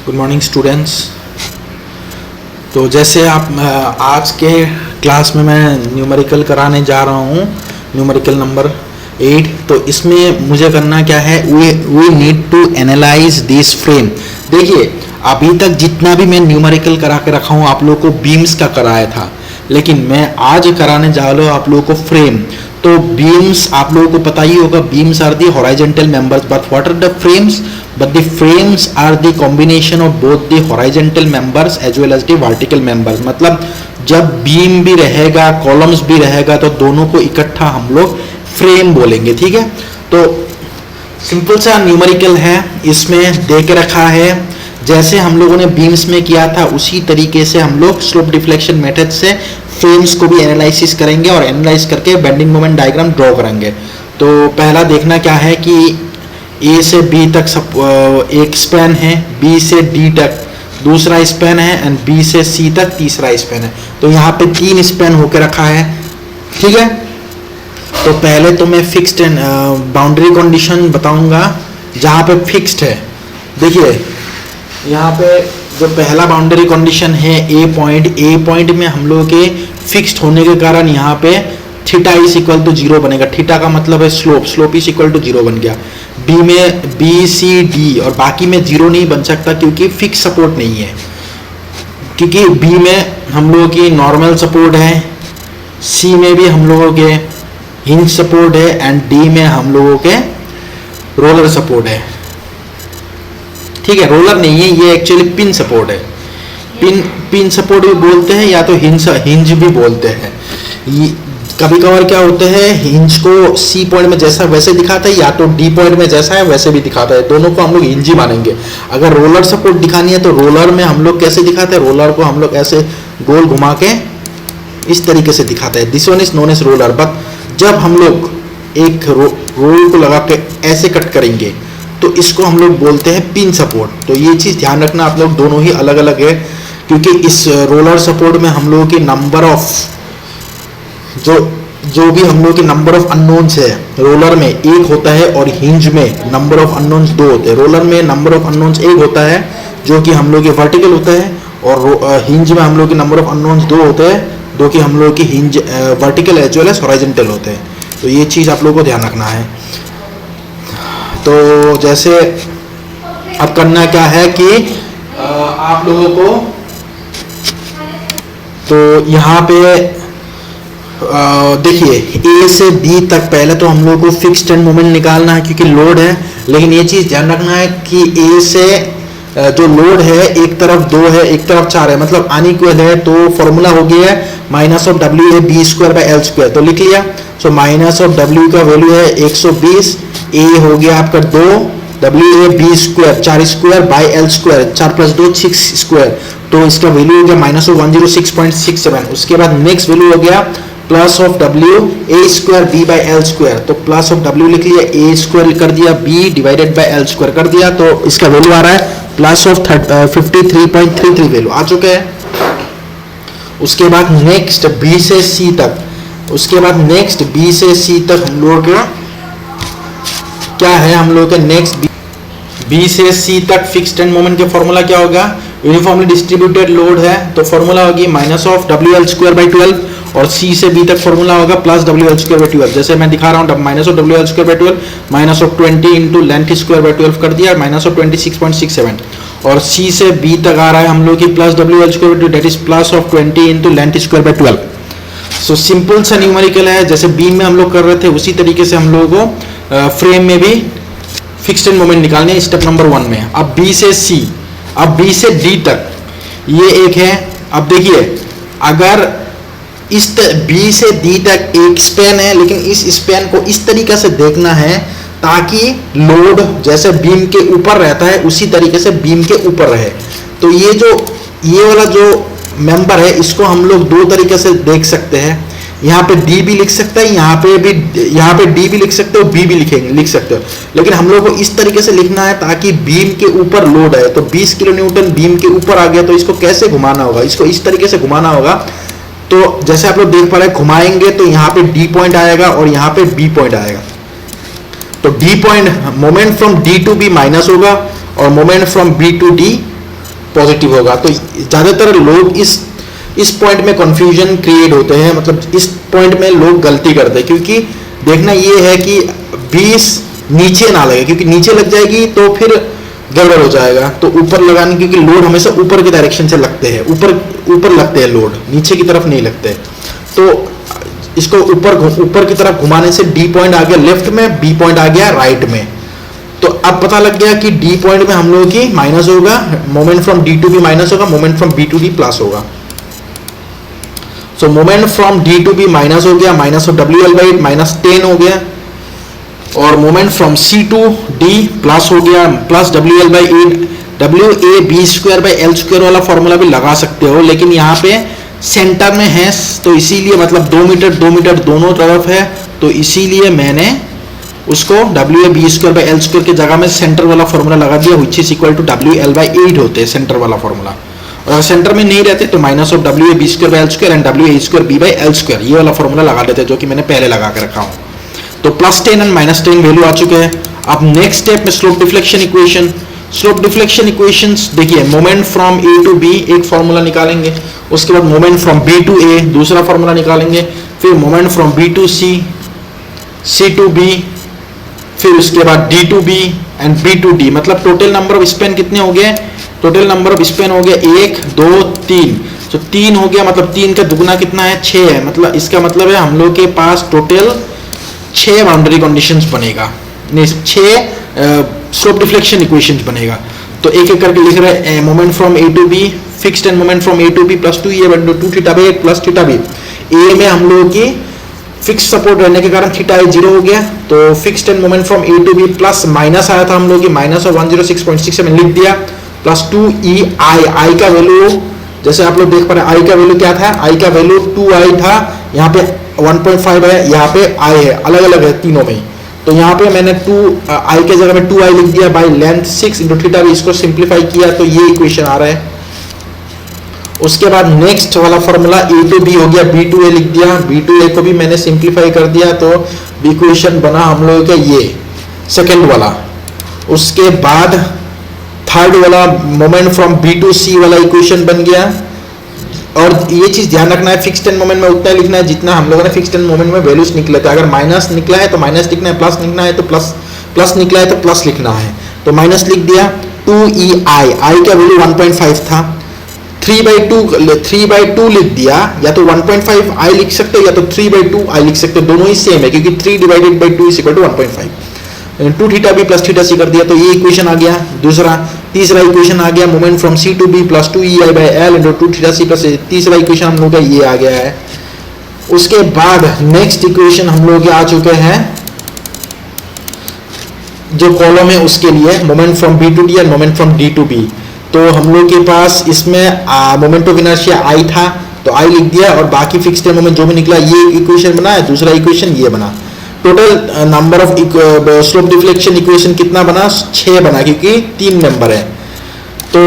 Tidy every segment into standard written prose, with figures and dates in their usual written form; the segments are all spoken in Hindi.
Good morning students. तो जैसे आप आज के क्लास में मैं न्यूमेरिकल कराने जा रहा हूँ, न्यूमेरिकल नंबर 8। तो इसमें मुझे करना क्या है, we need to analyse this frame. देखिए अभी तक जितना भी मैं न्यूमेरिकल करा के रखा हूँ आप लोगों को बीम्स का कराया था, लेकिन मैं आज कराने जा रहा हूँ आप लोगों को फ्रेम। तो बीम्स आप लोगों को पता ही होगा, beams are the horizontal members, but what are the frames? But the frames are the combination of both the horizontal members as well as the vertical members। मतलब जब बीम भी रहेगा कॉलम्स भी रहेगा तो दोनों को इकट्ठा हम लोग फ्रेम बोलेंगे, ठीक है। तो सिंपल सा न्यूमेरिकल है, इसमें दे के रखा है जैसे हम लोगों ने बीम्स में किया था उसी तरीके से हम लोग स्लोप डिफ्लेक्शन मेथड से फ्रेम्स को भी एनालिसिस करेंगे और एनालाइज करके बेंडिंग मोमेंट डायग्राम ड्रॉ करेंगे। तो पहला देखना क्या है कि ए से बी तक सब एक स्पैन है, बी से डी तक दूसरा स्पैन है एंड बी से सी तक तीसरा स्पैन है। तो यहाँ पे 3 स्पैन होकर रखा है, ठीक है। तो पहले तो मैं फिक्स्ड बाउंड्री कंडीशन बताऊंगा जहाँ पे फिक्स्ड है। देखिए यहाँ पे जो पहला बाउंड्री कंडीशन है ए पॉइंट में हम लोग के फिक्स्ड होने के कारण यहाँ पे थीटा इज इक्वल टू 0 बनेगा। थीटा का मतलब है स्लोप इज इक्वल टू 0 बन गया। बी में बी सी डी और बाकी में 0 नहीं बन सकता क्योंकि फिक्स सपोर्ट नहीं है, क्योंकि बी में हम लोगों की नॉर्मल सपोर्ट है, सी में भी हम लोगों के हिंज सपोर्ट है एंड डी में हम लोगों के रोलर सपोर्ट है, ठीक है। रोलर नहीं है ये, एक्चुअली पिन सपोर्ट है। पिन सपोर्ट भी बोलते हैं या तो हिंज भी बोलते हैं। कभी कभार क्या होता है, हिंज को सी पॉइंट में जैसा वैसे दिखाता है या तो डी पॉइंट में जैसा है वैसे भी दिखाता है, दोनों को हम लोग हिंज ही मानेंगे। अगर रोलर सपोर्ट दिखानी है तो रोलर में हम लोग कैसे दिखाते हैं, रोलर को हम लोग ऐसे गोल घुमा के इस तरीके से दिखाते हैं। This one is known as roller. But जब हम लोग एक रोल को लगा के ऐसे कट करेंगे तो इसको हम लोग बोलते हैं पिन सपोर्ट। तो ये चीज़ ध्यान रखना आप लोग, दोनों ही अलग अलग है, क्योंकि इस रोलर सपोर्ट में हम लोगों की नंबर ऑफ जो भी हम लोग के नंबर ऑफ अननोन्स है, रोलर में 1 होता है और हिंज में नंबर ऑफ अननोन्स 2 होते हैं। रोलर में नंबर ऑफ अननोन्स 1 होता है जो कि हम लोग के वर्टिकल होता है, और हिंज में हम लोग के नंबर ऑफ अननोन्स 2 होते हैं जो कि हम लोग की hinge vertical as well as horizontal होते हैं। तो ये चीज़ आप लोगों को ध्यान रखना है। तो जैसे अब करना क्या है कि आप लोगों को तो यहाँ पे देखिए ए से बी तक पहले तो हम लोग को फिक्स्ड एंड मोमेंट निकालना है क्योंकि लोड है। लेकिन ये चीज़ ध्यान रखना है कि ए से जो लोड है एक तरफ 2 है एक तरफ 4 है, मतलब अनइक्वल है। तो फॉर्मूला हो गया है माइनस ऑफ डब्ल्यू है B square by L square. तो लिख लिया। सो माइनस ऑफ डब्ल्यू का वैल्यू है 120, ए हो गया आपका 2, डब्ल्यू है B square 4 square by L square, 4 + 2 6 square. तो इसका वैल्यू हो गया माइनस ऑफ 106.67। उसके बाद नेक्स्ट वैल्यू हो गया plus of W A square B by L square. तो प्लस ऑफ डब्ल्यू लिख लिया, ए स्क्वायर कर दिया, B divided by L square कर दिया। तो इसका वैल्यू आ रहा है प्लस ऑफ 53.33 वैल्यू आ चुके हैं। उसके बाद नेक्स्ट बी से सी तक, हम लोग क्या है, हम लोग के नेक्स्ट बी से सी तक फिक्स्ड एंड मोमेंट के फॉर्मूला क्या होगा, यूनिफॉर्मली डिस्ट्रीब्यूटेड लोड है तो फॉर्मूला होगी minus of W L square by 12, और सी से बी तक फॉर्मूला होगा plus W L square by 12। जैसे मैं दिखा रहा हूँ, minus of W L square by 12 minus of 20 into length square by 12 कर दिया, माइनस ऑफ 26.67। और सी से बी तक आ रहा है हम लोग की plus W L square by 12, that is plus of 20 into length square by 12। So simple सा न्यूमेरिकल है, जैसे बी में हम लोग कर रहे थे उसी तरीके से हम लोगों को फ्रेम में भी फिक्स्ड एंड मोमेंट निकालने स्टेप नंबर 1 में। अब बी से सी, अब बी से डी तक ये एक है। अब देखिए अगर इस बी से डी तक एक स्पैन है, लेकिन इस स्पैन को इस तरीके से देखना है ताकि लोड जैसे बीम के ऊपर रहता है उसी तरीके से बीम के ऊपर रहे। तो ये वाला जो मेंबर है इसको हम लोग 2 तरीके से देख सकते हैं। यहाँ पे डी भी लिख सकते हैं, यहाँ पे डी भी लिख सकते हो, बी भी लिख सकते हो। लेकिन हम लोग को इस तरीके से लिखना है ताकि बीम के ऊपर लोड है। तो 20 किलो न्यूटन बीम के ऊपर आ गया तो इसको कैसे घुमाना होगा, इसको इस तरीके से घुमाना होगा। तो जैसे आप लोग देख पा रहे हैं, घुमाएंगे तो यहाँ पे डी पॉइंट आएगा और यहाँ पे बी पॉइंट आएगा। तो D point moment from D to B minus होगा और moment from B to D positive होगा। तो ज़्यादातर लोग इस पॉइंट में कंफ्यूजन क्रिएट होते हैं, मतलब इस पॉइंट में लोग गलती करते हैं, क्योंकि देखना ये है कि 20 नीचे ना लगे, क्योंकि नीचे लग जाएगी तो फिर गड़बड़ हो जाएगा। तो ऊपर लगाने, क्योंकि लोड हमेशा ऊपर की डायरेक्शन से लगते हैं, ऊपर लगते हैं लोड, नीचे की तरफ नहीं लगते। तो इसको ऊपर की तरफ घुमाने से डी पॉइंट आ गया लेफ्ट में, बी पॉइंट आ गया राइट में। तो अब पता लग गया कि डी पॉइंट में हम लोगों की माइनस होगा, moment from D to B minus होगा, moment from B to D plus होगा। So moment from D to B minus हो गया, माइनस ऑफ WL/8 -10 हो गया, और moment from C to D plus हो गया, प्लस WL/8। WAB² वाला फॉर्मूला भी लगा सकते हो, लेकिन यहाँ पे सेंटर में है तो इसीलिए, मतलब 2 मीटर दोनों तरफ है, तो इसीलिए मैंने उसको WAB² के जगह में सेंटर वाला फॉर्मूला लगा दिया, which is equal to WL/8 होते हैं सेंटर वाला फॉर्मूला। और अगर सेंटर में नहीं रहते तो minus of WAB² and WA²B/L², ये वाला फॉर्मूला लगा देते हैं, जो कि मैंने पहले लगा के रखा हूँ। तो +10 एंड -10 वैल्यू आ चुके हैं। अब नेक्स्ट स्टेप में slope deflection equation. Slope deflection equations देखिए, moment from A to B एक फॉर्मूला निकालेंगे, उसके बाद moment from B to A दूसरा फॉर्मूला निकालेंगे, फिर moment from B to C, C to B, फिर उसके बाद D to B and B to D. मतलब टोटल नंबर ऑफ स्पेन कितने हो गए? टोटल नंबर ऑफ स्पेन हो गया 1 2 3। तो 3 हो गया, मतलब 3 का दुगना कितना है? 6 है। मतलब इसका मतलब है हम लोग के पास टोटल 6 बाउंड्री कंडीशंस बनेगा, नहीं 6 स्लोप डिफ्लेक्शन इक्वेशंस बनेगा। तो एक एक करके लिख रहे हैं, moment from A to B fixed end moment from A to B plus 2 plus theta B. A में हम लोगों की फिक्स सपोर्ट रहने के कारण थीटा ए 0 हो गया, तो fixed end moment from A to B plus minus आया था हम लोग की, माइनस ऑफ 106.6 में लिख दिया, प्लस 2EI। आई का वैल्यू जैसे आप लोग देख पा रहे हैं, आई का वैल्यू क्या था? आई का वैल्यू 2I था, यहाँ पे 1.5 है, यहाँ पे I है, अलग अलग है तीनों में। तो यहाँ पे मैंने 2I के जगह में 2I लिख दिया बाई लेंथ 6 इंटू थीटा भी, इसको सिंप्लीफाई किया तो ये इक्वेशन आ रहा है। उसके बाद नेक्स्ट वाला फॉर्मूला ए टू बी हो गया, बी टू ए लिख दिया, बी टू ए को भी मैंने सिंप्लीफाई कर दिया, तो इक्वेशन बना हम लोगों का ये सेकेंड वाला। उसके बाद थर्ड वाला मोमेंट फ्रॉम बी टू सी वाला इक्वेशन बन गया। और ये चीज ध्यान रखना है, फिक्स्ड एंड मोमेंट में उतना लिखना है जितना हम लोगों ने फिक्स्ड एंड मोमेंट में वैल्यूज निकले थे। अगर माइनस निकला है तो माइनस लिखना है, प्लस निकला है तो प्लस निकला है तो प्लस लिखना है। तो माइनस लिख दिया, 2EI, आई का वैल्यू 1.5 था, 3/2 लिख दिया, या तो 1.5 I लिख सकते हो या तो 3/2 I लिख सकते हो, दोनों ही सेम है क्योंकि 3/2 = 1.5। 2 थीटा बी प्लस थीटा सी कर दिया, तो ये इक्वेशन आ गया दूसरा। तीसरा इक्वेशन आ गया, moment from C to B plus 2EI/L into 2 theta C plus, तीसरा इक्वेशन हम लोग का ये आ गया है। उसके बाद नेक्स्ट इक्वेशन हम लोग आ चुके हैं, जो कॉलम है उसके लिए moment from B to D and moment from D to B. तो हम लोग के पास इसमें मोमेंट ऑफ इनर्शिया I था, तो I लिख दिया, और बाकी फिक्स्ड मोमेंट जो भी निकला ये इक्वेशन बना है, दूसरा इक्वेशन ये बना। Total number of slope deflection equation कितना बना? 6 बना, क्योंकि 3 मेंबर है। तो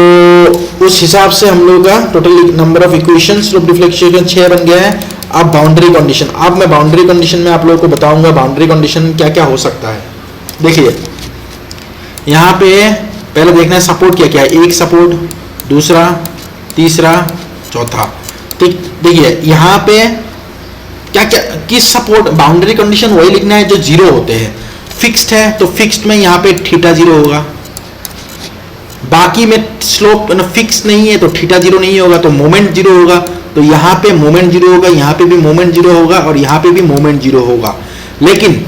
उस हिसाब से हम लोग का total number of equation slope deflection 6 बन गया है। अब बाउंड्री कंडीशन, अब मैं बाउंड्री कंडीशन में आप लोगों को बताऊंगा बाउंड्री कंडीशन क्या क्या हो सकता है। देखिए यहाँ पे पहले देखना है सपोर्ट क्या क्या है, एक सपोर्ट, दूसरा, तीसरा, चौथा। ठीक, देखिए यहाँ पे क्या क्या किस सपोर्ट, बाउंड्री कंडीशन वही लिखना है जो 0 होते हैं। फिक्स्ड है तो फिक्स्ड में यहाँ पे थीटा 0 होगा, बाकी में स्लोप फिक्स नहीं है तो थीटा 0 नहीं होगा, तो मोमेंट 0 होगा। तो यहाँ पे मोमेंट 0 होगा, यहाँ पे भी मोमेंट 0 होगा, और यहाँ पे भी मोमेंट 0 होगा। लेकिन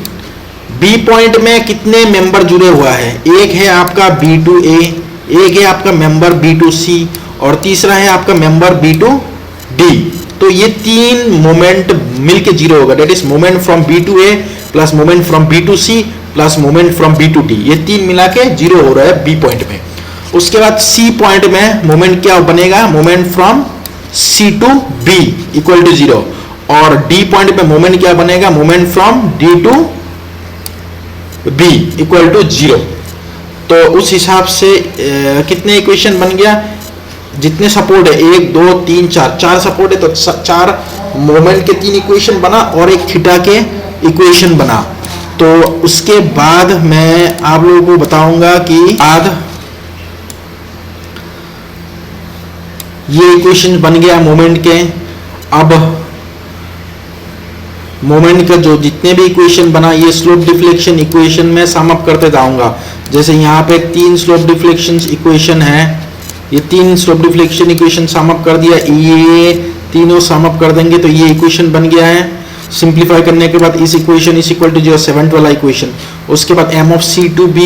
बी पॉइंट में कितने मेंबर जुड़े हुआ है? एक है आपका B2A, एक है आपका मेंबर B2C, और तीसरा है आपका मेंबर B2D। तो ये 3 मोमेंट मिलके 0 होगा, that is moment from B2A plus moment from B2C plus moment from B2D, ये 3 मिला के 0 हो रहा है बी पॉइंट में। उसके बाद सी पॉइंट में मोमेंट क्या बनेगा? Moment from C to B equal to 0, और डी पॉइंट में मोमेंट क्या बनेगा? Moment from D to B equal to 0। तो उस हिसाब से कितने इक्वेशन बन गया? जितने सपोर्ट है 1 2 3 4 सपोर्ट है, तो 4 मोमेंट के 3 इक्वेशन बना और एक थीटा के इक्वेशन बना। तो उसके बाद मैं आप लोगों को बताऊंगा कि ये इक्वेशन बन गया मोमेंट के। अब मोमेंट का जो जितने भी इक्वेशन बना, ये स्लोप डिफ्लेक्शन इक्वेशन में सम अप करते जाऊंगा। जैसे यहाँ पे 3 स्लोप डिफ्लेक्शन इक्वेशन है, ये 3 slope deflection equation sum up कर दिया, ये तीनों सम अप कर देंगे तो ये इक्वेशन बन गया है। सिंप्लीफाई करने के बाद इस equation is equal to 0, 7th वाला इक्वेशन। उसके बाद m ऑफ C2b,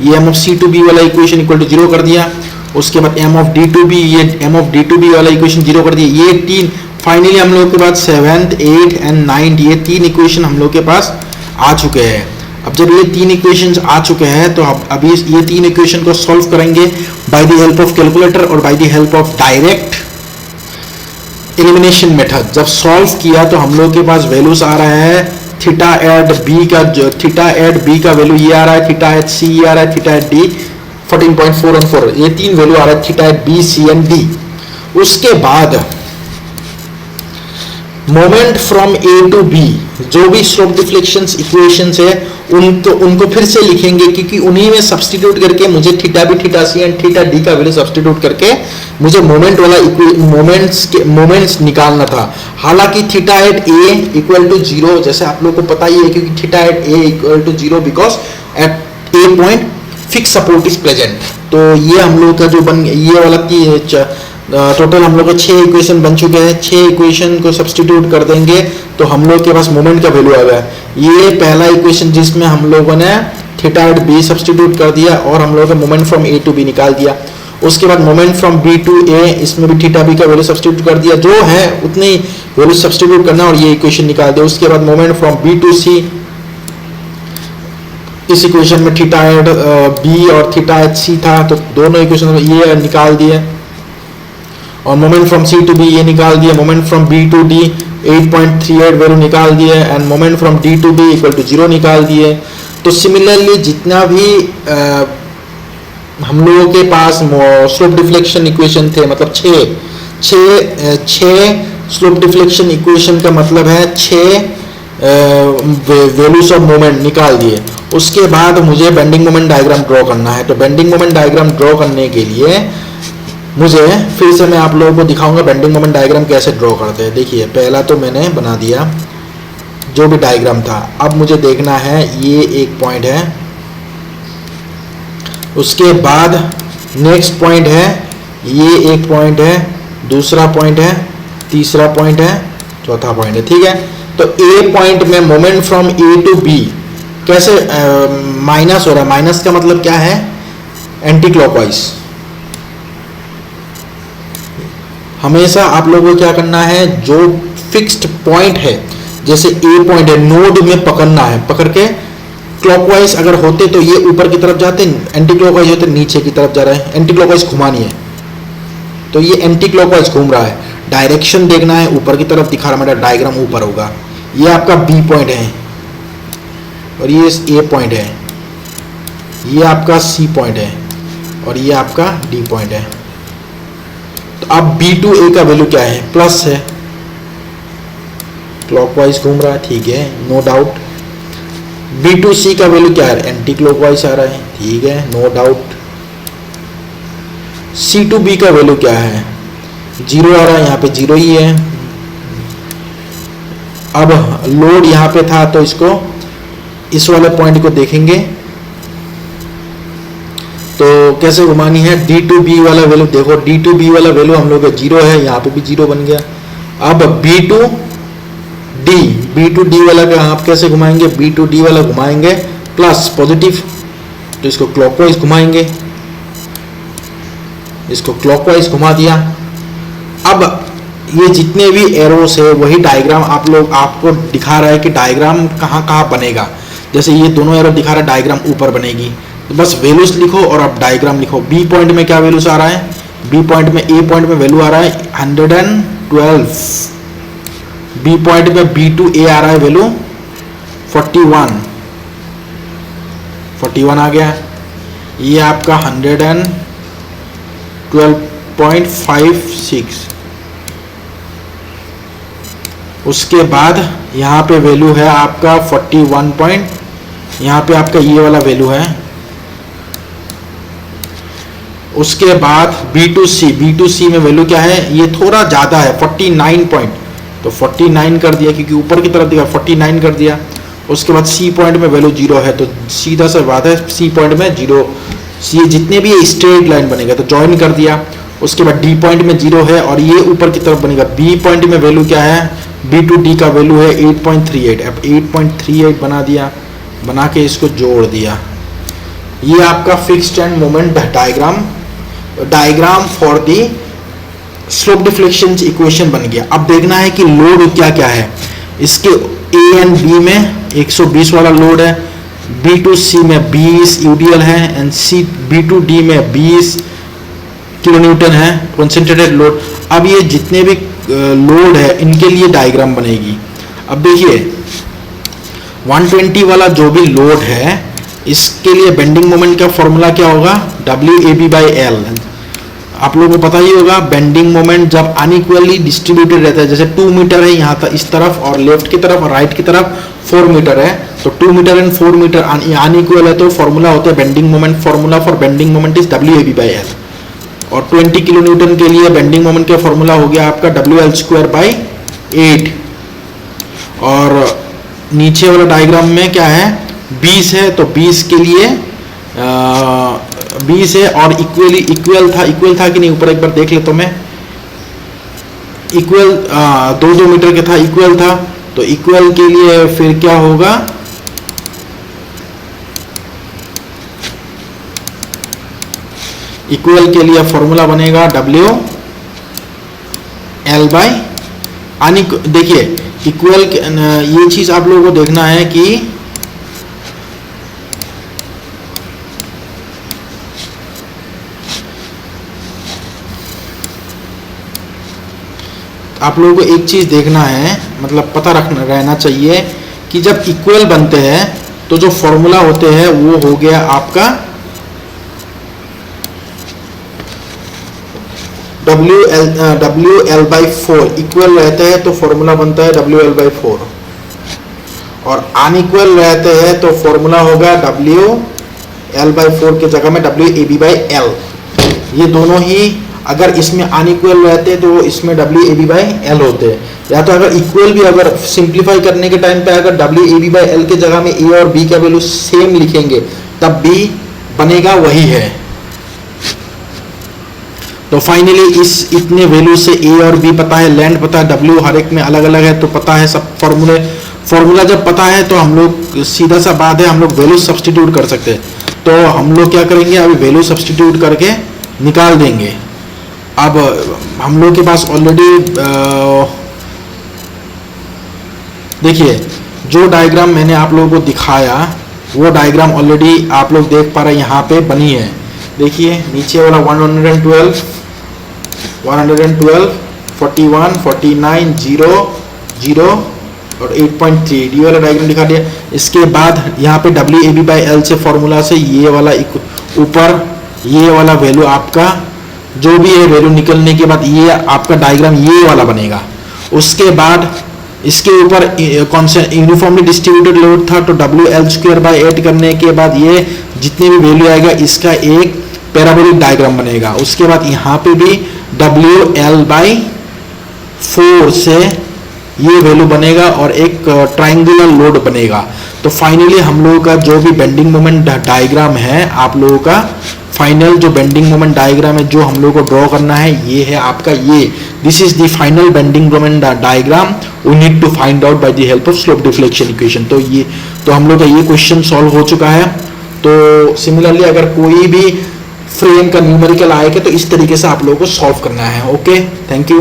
ये m ऑफ C2b वाला इक्वेशन इक्वल टू 0 कर दिया। उसके बाद m ऑफ D2b, ये m ऑफ D2b वाला इक्वेशन 0 कर दिया। ये 3 फाइनली हम लोग के पास 7th, 8th एंड 9th ये 3 इक्वेशन हम लोग के पास आ चुके हैं। अब जब ये 3 इक्वेशंस आ चुके हैं तो अभी ये 3 इक्वेशन को सॉल्व करेंगे by the help of calculator और by the help of direct elimination method. जब सॉल्व किया तो हम लोग के पास वैल्यूज आ रहा है थीटा एट बी का, जो थीटा एट बी का वैल्यू ये आ रहा है, थीटा एट सी ये आ रहा है, थीटा एट डी 14.414, ये 3 वैल्यू आ रहा है theta at B, C and D. उसके बाद moment from A to B, जो भी स्लोप डिफ्लेक्शंस इक्वेशंस है उनको फिर से लिखेंगे, क्योंकि उन्हीं में सब्स्टिट्यूट करके मुझे theta B, theta C and theta D का वैल्यू सब्स्टिट्यूट करके मुझे मोमेंट वाला मोमेंट्स निकालना था। हालांकि theta at A equal to 0, जैसे आप लोगों को पता ही है, क्योंकि theta at A equal to 0 because at A point fix support is present. तो ये हम लोग का जो ये वाला टोटल हम लोग के 6 इक्वेशन बन चुके हैं। 6 इक्वेशन को सब्स्टिट्यूट कर देंगे तो हम लोग के पास मोमेंट का वैल्यू आ गया। ये पहला इक्वेशन जिसमें हम लोगों ने थीटा एट बी सब्स्टिट्यूट कर दिया और हम लोगों का moment from A to B निकाल दिया। उसके बाद moment from B to A, इसमें भी थीटा बी का वैल्यू सब्स्टिट्यूट कर दिया, जो है उतनी वैल्यू सब्स्टिट्यूट करना और ये इक्वेशन निकाल दिया। उसके बाद moment from B to C, इस इक्वेशन में थीटा एट बी और थीटा एट सी था तो दोनों इक्वेशन ये निकाल दिए। और moment from C to B ये निकाल दिया। Moment from B to D 8.38 value निकाल दिए and moment from D to B equal to 0 निकाल दिए। तो सिमिलरली जितना भी हम लोगों के पास स्लोप डिफ्लेक्शन इक्वेशन थे, मतलब 6 स्लोप डिफ्लेक्शन इक्वेशन का मतलब है 6 वैल्यूज ऑफ मोमेंट निकाल दिए। उसके बाद मुझे बेंडिंग मोमेंट डायग्राम ड्रॉ करना है। तो बेंडिंग मोमेंट डायग्राम ड्रॉ करने के लिए मुझे फिर से मैं आप लोगों को दिखाऊंगा बेंडिंग मोमेंट डायग्राम कैसे ड्रॉ करते हैं। देखिए पहला तो मैंने बना दिया जो भी डायग्राम था। अब मुझे देखना है ये एक पॉइंट है, उसके बाद नेक्स्ट पॉइंट है, ये एक पॉइंट है, दूसरा पॉइंट है, तीसरा पॉइंट है, चौथा पॉइंट है। ठीक है, तो ए पॉइंट में moment from A to B कैसे माइनस हो रहा है। माइनस का मतलब क्या है, एंटी क्लॉकवाइज। हमेशा आप लोगों को क्या करना है, जो फिक्स्ड पॉइंट है, जैसे ए पॉइंट है, नोड में पकड़ना है, पकड़ के क्लॉकवाइज अगर होते तो ये ऊपर की तरफ जाते, एंटी क्लॉकवाइज होते नीचे की तरफ जा रहे हैं। एंटी क्लॉकवाइज घुमानी है तो ये एंटी क्लॉकवाइज घूम रहा है। डायरेक्शन देखना है, ऊपर की तरफ दिखा रहा है, मेरा डायग्राम ऊपर होगा। ये आपका बी पॉइंट है और ये ए पॉइंट है, ये आपका सी पॉइंट है और ये आपका डी पॉइंट है। तो अब बी टू ए का वैल्यू क्या है, प्लस है, क्लॉकवाइज घूम रहा है, ठीक है, नो डाउट। बी टू सी का वैल्यू क्या है, एंटी क्लॉकवाइज आ रहा है, ठीक है, no doubt. C to B का वैल्यू क्या है, 0 आ रहा है, यहाँ पे 0 ही है। अब लोड यहाँ पे था तो इसको इस वाले पॉइंट को देखेंगे तो कैसे घुमानी है। डी टू बी वाला वैल्यू देखो, डी टू बी वाला वैल्यू हम लोग का 0 है, यहाँ पे भी 0 बन गया। अब बी टू डी वाला का आप कैसे घुमाएंगे, बी टू डी वाला घुमाएंगे प्लस पॉजिटिव, तो इसको क्लॉकवाइज घुमाएंगे, इसको क्लॉकवाइज घुमा दिया। अब ये जितने भी एरोस है वही डायग्राम आपको दिखा रहा है कि डायग्राम कहाँ बनेगा। जैसे ये दोनों एरो दिखा रहा है, डायग्राम ऊपर बनेगी, तो बस वैल्यूज लिखो और अब डायग्राम लिखो। बी पॉइंट में क्या वैल्यूज आ रहा है, बी पॉइंट में ए पॉइंट में वैल्यू आ रहा है 112, बी पॉइंट में बी टू ए आ रहा है वैल्यू 41 आ गया। ये आपका 112.56। उसके बाद यहाँ पे वैल्यू है आपका 41 पॉइंट, यहाँ पे आपका ये वाला वैल्यू है। उसके बाद B2C में वैल्यू क्या है, ये थोड़ा ज़्यादा है 49 पॉइंट, तो 49 कर दिया क्योंकि ऊपर की तरफ दिया 49 कर दिया। उसके बाद C पॉइंट में वैल्यू 0 है, तो सीधा सा बात है C पॉइंट में 0, ये जितने भी स्ट्रेट लाइन बनेगा तो ज्वाइन कर दिया। उसके बाद D पॉइंट में 0 है और ये ऊपर की तरफ बनेगा। B पॉइंट में वैल्यू क्या है, B2D का वैल्यू है 8.38, अब 8.38 बना दिया, बना के इसको जोड़ दिया। ये आपका fixed end moment diagram for the slope deflection equation बन गया। अब देखना है कि लोड क्या क्या है। इसके A एंड B में 120 वाला लोड है, B2C में 20 यूडीएल है एंड B2D में 20 किलोन्यूटन है कंसंट्रेटेड लोड। अब ये जितने भी लोड है इनके लिए डायग्राम बनेगी। अब देखिए 120 वाला जो भी लोड है इसके लिए बेंडिंग मोमेंट का फॉर्मूला क्या होगा, WAB/L। आप लोगों को पता ही होगा बेंडिंग मोमेंट जब अनइक्वली डिस्ट्रीब्यूटेड रहता है, जैसे 2 मीटर है यहाँ तक इस तरफ और लेफ्ट की तरफ और राइट की तरफ 4 मीटर है, तो 2 मीटर एंड 4 मीटर अनइक्वल है, तो फॉर्मूला होता है bending moment, formula for bending moment is WAB/L। और 20 किलो न्यूटन के लिए बेंडिंग मोमेंट का फॉर्मूला हो गया आपका WL²/8। और नीचे वाला डायग्राम में क्या है 20 है, तो 20 के लिए 20 है और इक्वल था कि नहीं, ऊपर एक बार देख लेता हूं मैं। इक्वल 2 मीटर का था, इक्वल था, तो इक्वल के लिए फिर क्या होगा, इक्वल के लिए फॉर्मूला बनेगा WL/, देखिए इक्वल ये चीज आप लोगों को देखना है कि आप लोगों को एक चीज देखना है, मतलब पता रहना चाहिए कि जब इक्वल बनते हैं तो जो फॉर्मूला होते हैं वो हो गया आपका WL/4। इक्वल रहते हैं तो फॉर्मूला बनता है WL/4 और अनइक्वल रहते हैं तो फॉर्मूला होगा WL/4 की जगह में WAB/L। ये दोनों ही अगर इसमें अनइक्वल रहते हैं तो इसमें WAB/L होते हैं, या तो अगर इक्वल भी अगर सिंप्लीफाई करने के टाइम पे अगर WAB/L के जगह में A और B का वैल्यू सेम लिखेंगे तब भी बनेगा वही है। तो फाइनली इतने वैल्यू से A और B पता है, लेंथ पता है, W हर एक में अलग अलग है तो पता है सब फॉर्मूला जब पता है तो हम लोग सीधा सा बात है हम लोग वैल्यू सब्स्टिट्यूट कर सकते हैं। तो हम लोग क्या करेंगे, अभी वैल्यू सब्स्टिट्यूट करके निकाल देंगे। अब हम लोग के पास ऑलरेडी देखिए जो डायग्राम मैंने आप लोगों को दिखाया वो डायग्राम ऑलरेडी आप लोग देख पा रहे हैं यहाँ पे बनी है। देखिए नीचे वाला 112, 41, 49, 0, 0 और 8.3 ये वाला डायग्राम दिखा दिया। इसके बाद यहाँ पे WAB/L से फॉर्मूला से ये वाला ऊपर ये वाला वैल्यू आपका जो भी है वैल्यू निकलने के बाद ये आपका डायग्राम ये वाला बनेगा। उसके बाद इसके ऊपर कौन सा यूनिफॉर्मली डिस्ट्रीब्यूटेड लोड था तो WL²/8 करने के बाद ये जितने भी वैल्यू आएगा इसका एक पैराबोलिक डायग्राम बनेगा। उसके बाद यहाँ पे भी WL/4 से ये वैल्यू बनेगा और एक ट्रायंगुलर लोड बनेगा। तो फाइनली हम लोगों का जो भी बेंडिंग मोमेंट डायग्राम है, आप लोगों का फाइनल जो बेंडिंग मोमेंट डायग्राम है जो हम लोगों को ड्रॉ करना है ये है आपका this is the final bending moment diagram we need to find out by the help of slope deflection equation. तो हम लोग का ये क्वेश्चन सॉल्व हो चुका है। तो सिमिलरली अगर कोई भी फ्रेम का न्यूमेरिकल आएगा तो इस तरीके से आप लोगों को सॉल्व करना है। Okay, thank you.